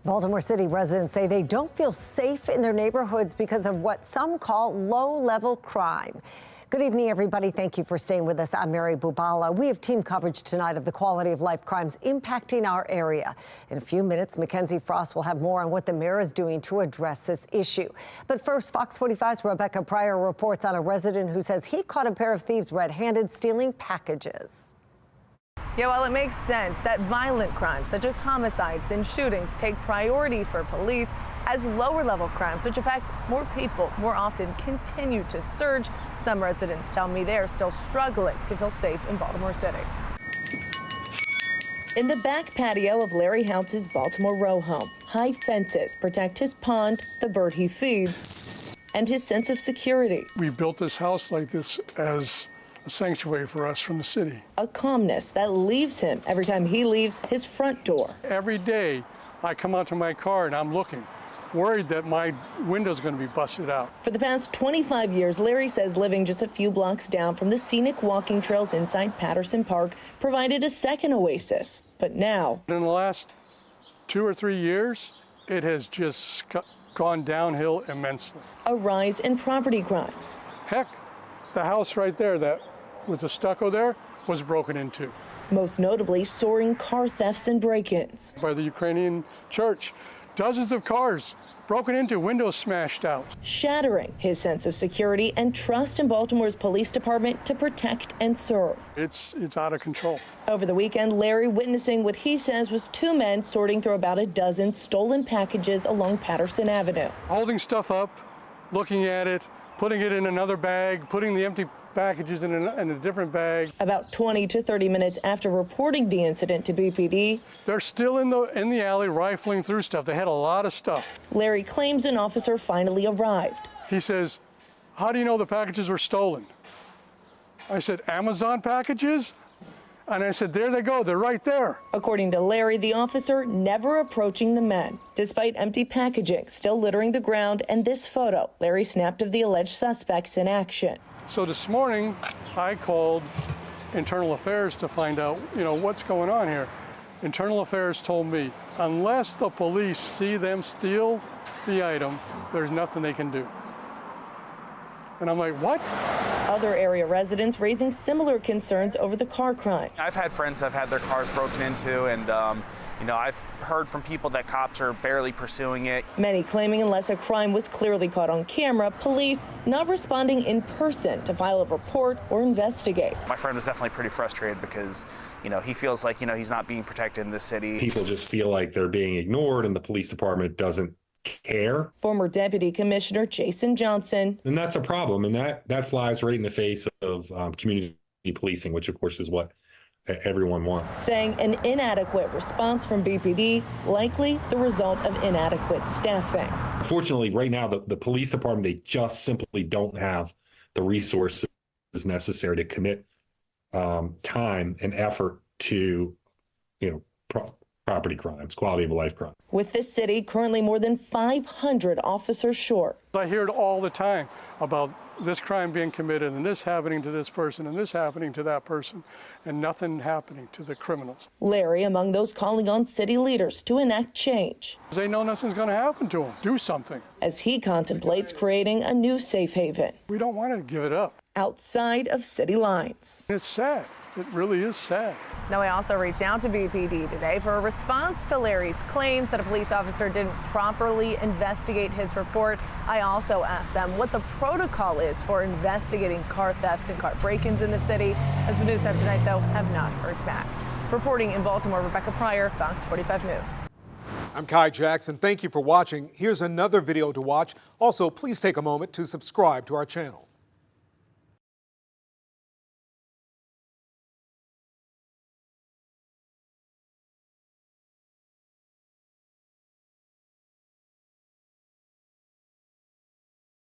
Baltimore City residents say they don't feel safe in their neighborhoods because of what some call low-level crime. Good evening, everybody. Thank you for staying with us. I'm Mary Bubala. We have team coverage tonight of the quality of life crimes impacting our area. In a few minutes, Mackenzie Frost will have more on what the mayor is doing to address this issue. But first, Fox 45's Rebecca Pryor reports on a resident who says he caught a pair of thieves red-handed stealing packages. Yeah, well, it makes sense that violent crimes such as homicides and shootings take priority for police as lower-level crimes, which affect more people more often, continue to surge. Some residents tell me they are still struggling to feel safe in Baltimore City. In the back patio of Larry Houtz's Baltimore row home, high fences protect his pond, the bird he feeds, and his sense of security. We built this house like this as a sanctuary for us from the city. A calmness that leaves him every time he leaves his front door. Every day I come out to my car and I'm looking, worried that my window's going to be busted out. For the past 25 years, Larry says living just a few blocks down from the scenic walking trails inside Patterson Park provided a second oasis. But now, in the last 2 or 3 years, it has just gone downhill immensely. A rise in property crimes. Heck, the house right there that with the stucco there was broken into. Most notably, soaring car thefts and break-ins. By the Ukrainian church, dozens of cars broken into, windows smashed out. Shattering his sense of security and trust in Baltimore's police department to protect and serve. It's out of control. Over the weekend, Larry witnessing what he says was two men sorting through about a dozen stolen packages along Patterson Avenue. Holding stuff up, looking at it, putting it in another bag, putting the empty packages in a different bag. About 20 to 30 minutes after reporting the incident to BPD, they're still in the alley rifling through stuff. They had a lot of stuff. Larry claims an officer finally arrived. He says, "How do you know the packages were stolen?" I said, "Amazon packages?" And I said, "There they go, they're right there." According to Larry, the officer never approaching the men, despite empty packaging still littering the ground and this photo Larry snapped of the alleged suspects in action. So this morning, I called Internal Affairs to find out, what's going on here. Internal Affairs told me, unless the police see them steal the item, there's nothing they can do. And I'm like, what? Other area residents raising similar concerns over the car crime. I've had friends that have had their cars broken into, and I've heard from people that cops are barely pursuing it. Many claiming unless a crime was clearly caught on camera, police not responding in person to file a report or investigate. My friend was definitely pretty frustrated because, he feels like, he's not being protected in this city. People just feel like they're being ignored and the police department doesn't care. Former Deputy Commissioner Jason Johnson. And that's a problem, and that flies right in the face of community policing, which of course is what everyone wants. Saying an inadequate response from BPD, likely the result of inadequate staffing. Unfortunately, right now, the police department, they just simply don't have the resources necessary to commit time and effort to, property crimes, quality of life crimes. With this city currently more than 500 officers short. I hear it all the time about this crime being committed and this happening to this person and this happening to that person and nothing happening to the criminals. Larry among those calling on city leaders to enact change. They know nothing's going to happen to them. Do something. As he contemplates creating a new safe haven. We don't want to give it up. Outside of city lines. It's sad. It really is sad. Now, I also reached out to BPD today for a response to Larry's claims that a police officer didn't properly investigate his report. I also asked them what the protocol is for investigating car thefts and car break-ins in the city. As the news have tonight, though, have not heard back. Reporting in Baltimore, Rebecca Pryor, Fox 45 News. I'm Kai Jackson. Thank you for watching. Here's another video to watch. Also, please take a moment to subscribe to our channel.